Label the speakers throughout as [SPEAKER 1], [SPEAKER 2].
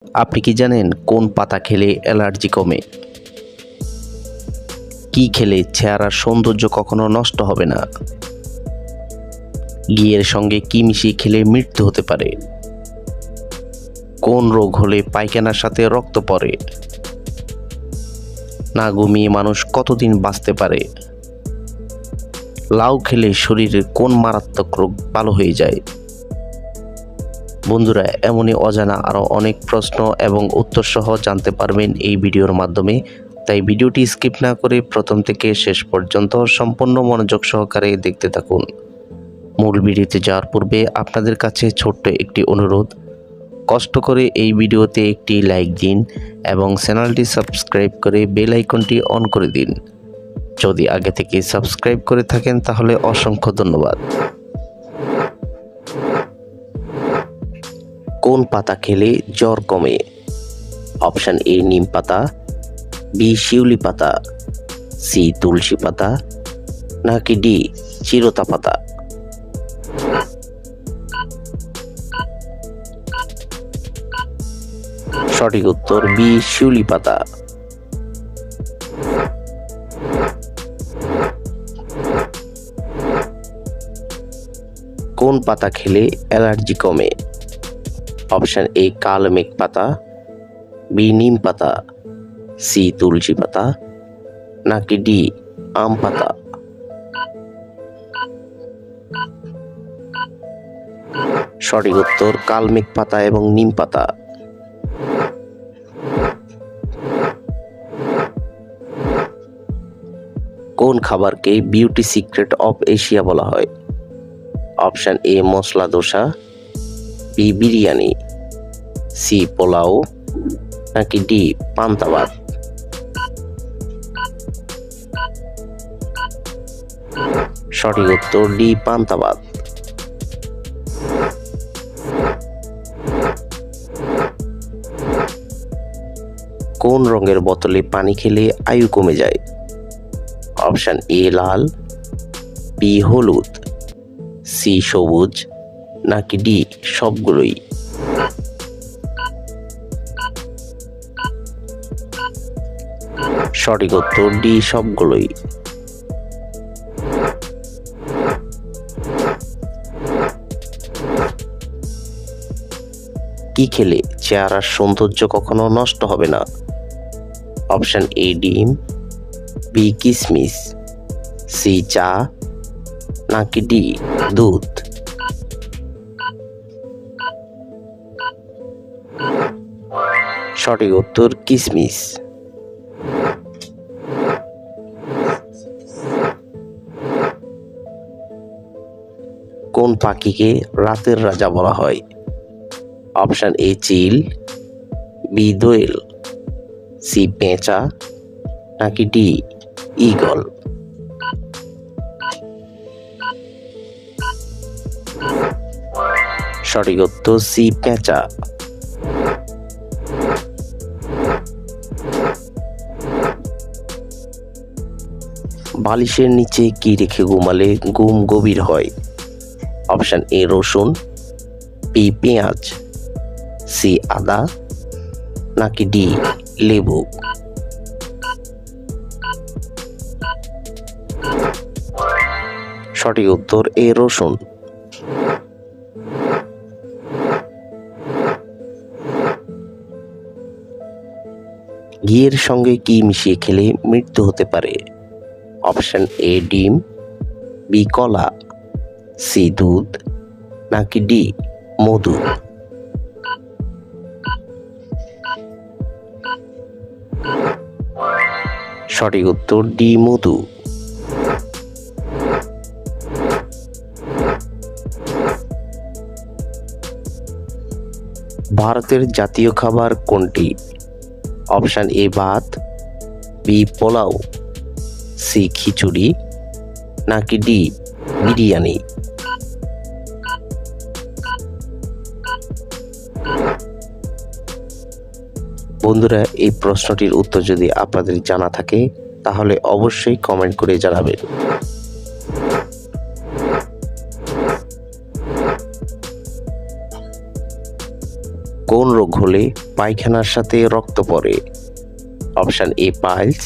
[SPEAKER 1] আপনি কি জানেন কোন পাতা খেলে অ্যালার্জি কমে? কি খেলে চেহারার সৌন্দর্য কখনো নষ্ট হবে না? ঘিয়ের সঙ্গে কি মিশিয়ে খেলে মৃত্যু হতে পারে? কোন রোগ হলে পায়খানার সাথে রক্ত পড়ে? না ঘুমিয়ে মানুষ কতদিন বাঁচতে পারে? লাউ খেলে শরীরের কোন মারাত্মক রোগ ভালো হয়ে যায়? বন্ধুরা, এমনই অজানা আরও অনেক প্রশ্ন এবং উত্তর সহ জানতে পারবেন এই ভিডিওর মাধ্যমে। তাই ভিডিওটি স্কিপ না করে প্রথম থেকে শেষ পর্যন্ত সম্পূর্ণ মনোযোগ সহকারে দেখতে থাকুন। মূল ভিডিওতে যাওয়ার পূর্বে আপনাদের কাছে ছোট্ট একটি অনুরোধ, কষ্ট করে এই ভিডিওতে একটি লাইক দিন এবং চ্যানেলটি সাবস্ক্রাইব করে বেল আইকনটি অন করে দিন। যদি আগে থেকে সাবস্ক্রাইব করে থাকেন তাহলে অসংখ্য ধন্যবাদ। কোন পাতা খেলে জ্বর কমে? অপশন এ নিম পাতা, বি শিউলি পাতা, সি তুলসী পাতা, নাকি ডি চিরতা পাতা? সঠিক উত্তর বি শিউলি পাতা। কোন পাতা খেলে অ্যালার্জি কমে? অপশন এ কালমেঘ পাতা, বি নিম পাতা, সি তুলসী পাতা, নাকি ডি আম পাতা? সঠিক উত্তর কালমেঘ পাতা এবং নিম পাতা। কোন খাবারকে বিউটি সিক্রেট অফ এশিয়া বলা হয়? Option A masala dosa, B biryani, C pulao, নাকি ডি পান্তা ভাত? সঠিক উত্তর ডি পান্তা ভাত। কোন রঙের বোতলে পানি খেলে আয়ু কমে যায়? অপশন এ লাল, বি হলুদ, সি সবুজ, নাকি ডি সবগুলোই? সঠিক উত্তর ডি সবগুলোই। কি খেলে চেহারার সৌন্দর্য কখনো নষ্ট হবে না? অপশন এ ডিম, বি কিশমিশ, সি চা, নাকি ডি দুধ? সঠিক উত্তর কিশমিশ। কোন পাখিকে রাতের রাজা বলা হয়? অপশন এ চিল, বি দোয়েল, সি পেঁচা, নাকি ডি ঈগল? সঠিক উত্তর সি পেঁচা। বালিশের নিচে কি রেখে ঘুমালে ঘুম গভীর হয়? অপশন এ রসুন, বি পেঁয়াজ, সি আদা, নাকি ডি লেবু? সঠিক উত্তর এ রসুন। ঘিয়ের সঙ্গে কি মিশিয়ে খেলে মৃত্যু হতে পারে? অপশন এ ডিম, বি কলা, সি দুধ, নাকি ডি মধু? সঠিক উত্তর ডি মধু। ভারতের জাতীয় খাবার কোনটি? অপশন এ ভাত, বি পোলাও, সি খিচুড়ি, নাকি ডি বিরিয়ানি? বন্ধুরা, এই প্রশ্নটির উত্তর যদি আপনাদের জানা থাকে তাহলে অবশ্যই কমেন্ট করে জানাবেন। কোন রোগ হলে হলে পায়খানার সাথে রক্ত পড়ে? Option A piles,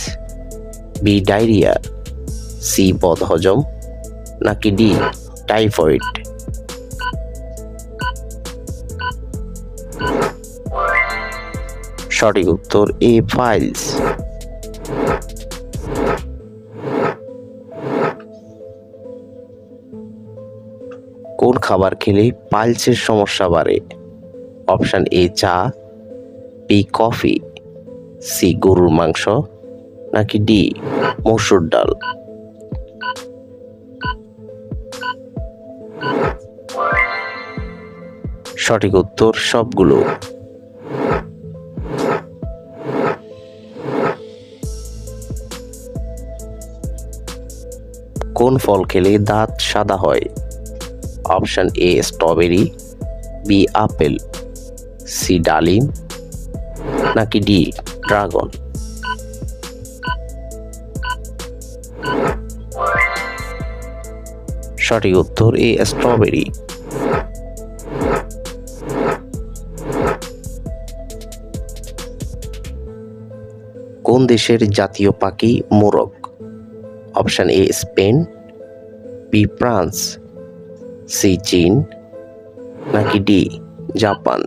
[SPEAKER 1] B diarrhoea, C বদহজম, নাকি ডি টাইফয়েড? সঠিক উত্তর এ পাইলস। কোন খাবার খেলে পাইলসের সমস্যা বাড়ে? অপশান এ চা, বি কফি, সি গরুর মাংস, নাকি ডি মসুর ডাল? সঠিক উত্তর সবগুলো। কোন ফল খেলে দাঁত সাদা হয়? Option A strawberry, B apple, C ডালিম, নাকি ডি ড্রাগন? সঠিক উত্তর এ স্ট্রবেরি। কোন দেশের জাতীয় পাখি মোরগ? Option A Spain, B France, C চীন, নাকি ডি জাপান?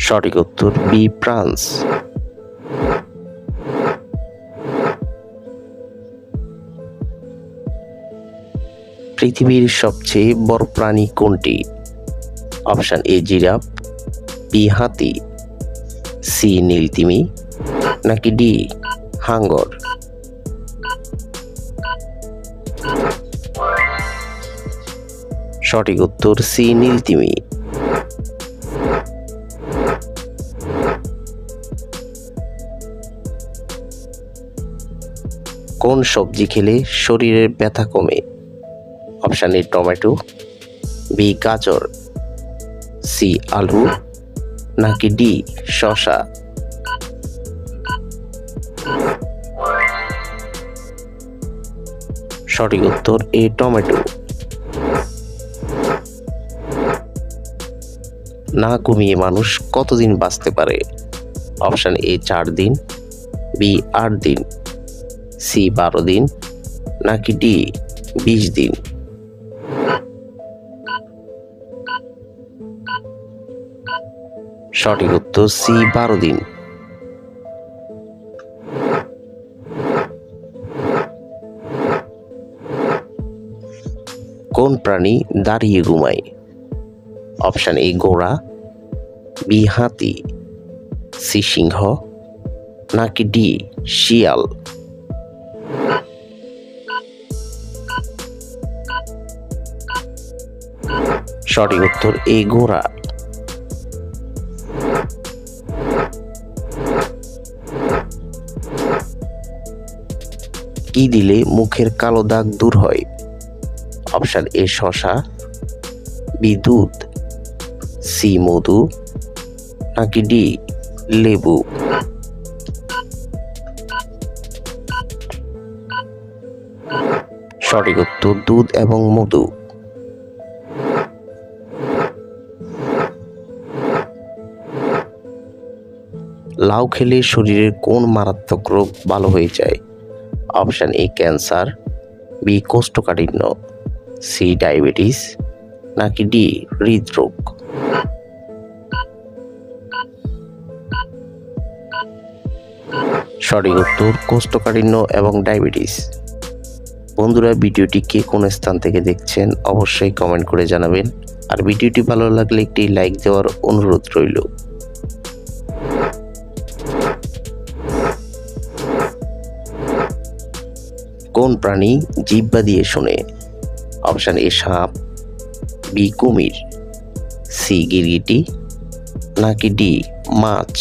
[SPEAKER 1] সঠিক উত্তর বি ফ্রান্স। পৃথিবীর সবচেয়ে বড় প্রাণী কোনটি? অপশান এ জিরাফ, বি হাতি, সি নীলতিমি, নাকি ডি হাঙ্গর? সঠিক উত্তর সি নীলতিমি। কোন সবজি খেলে শরীরের ব্যথা কমে? অপশান এ টমেটো, বি গাজর, সি আলু, নাকি ডি শসা? সঠিক উত্তর এ টমেটো। না ঘুমিয়ে মানুষ কতদিন বাঁচতে পারে? অপশান এ 4 দিন, বি 8 দিন, সি 12 দিন, নাকি ডি 20 দিন? সঠিক উত্তর সি 12 দিন। কোন প্রাণী দাঁড়িয়ে ঘুমায়? অপশান এ ঘোড়া, বি হাতি, সি সিংহ, নাকি ডি শিয়াল? সঠিক উত্তর এ ঘোড়া। কি দিলে মুখের কালো দাগ দূর হয়? অপশান এ শসা, বি দুধ, সি মধু, নাকি ডি লেবু? সঠিক উত্তর দুধ এবং মধু। লাউ খেলে শরীরের কোন মারাত্মক রোগ ভালো হয়ে যায়? অপশান এ ক্যান্সার, বি কোষ্ঠকাঠিন্য, সি ডায়াবেটিস, নাকি ডি হৃদরোগ? সঠিক উত্তর কোষ্ঠকাঠিন্য এবং ডায়াবেটিস। বন্ধুরা, ভিডিওটি কে কোন স্থান থেকে দেখছেন অবশ্যই কমেন্ট করে জানাবেন, আর ভিডিওটি ভালো লাগলে একটি লাইক দেওয়ার অনুরোধ রইল। কোন প্রাণী জিহ্বা দিয়ে শোনে? অপশান এ সাপ, বি কুমির, সি গিরগিটি, নাকি ডি মাছ?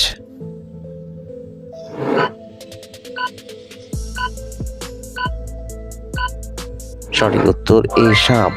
[SPEAKER 1] সঠিক উত্তর এ সাপ।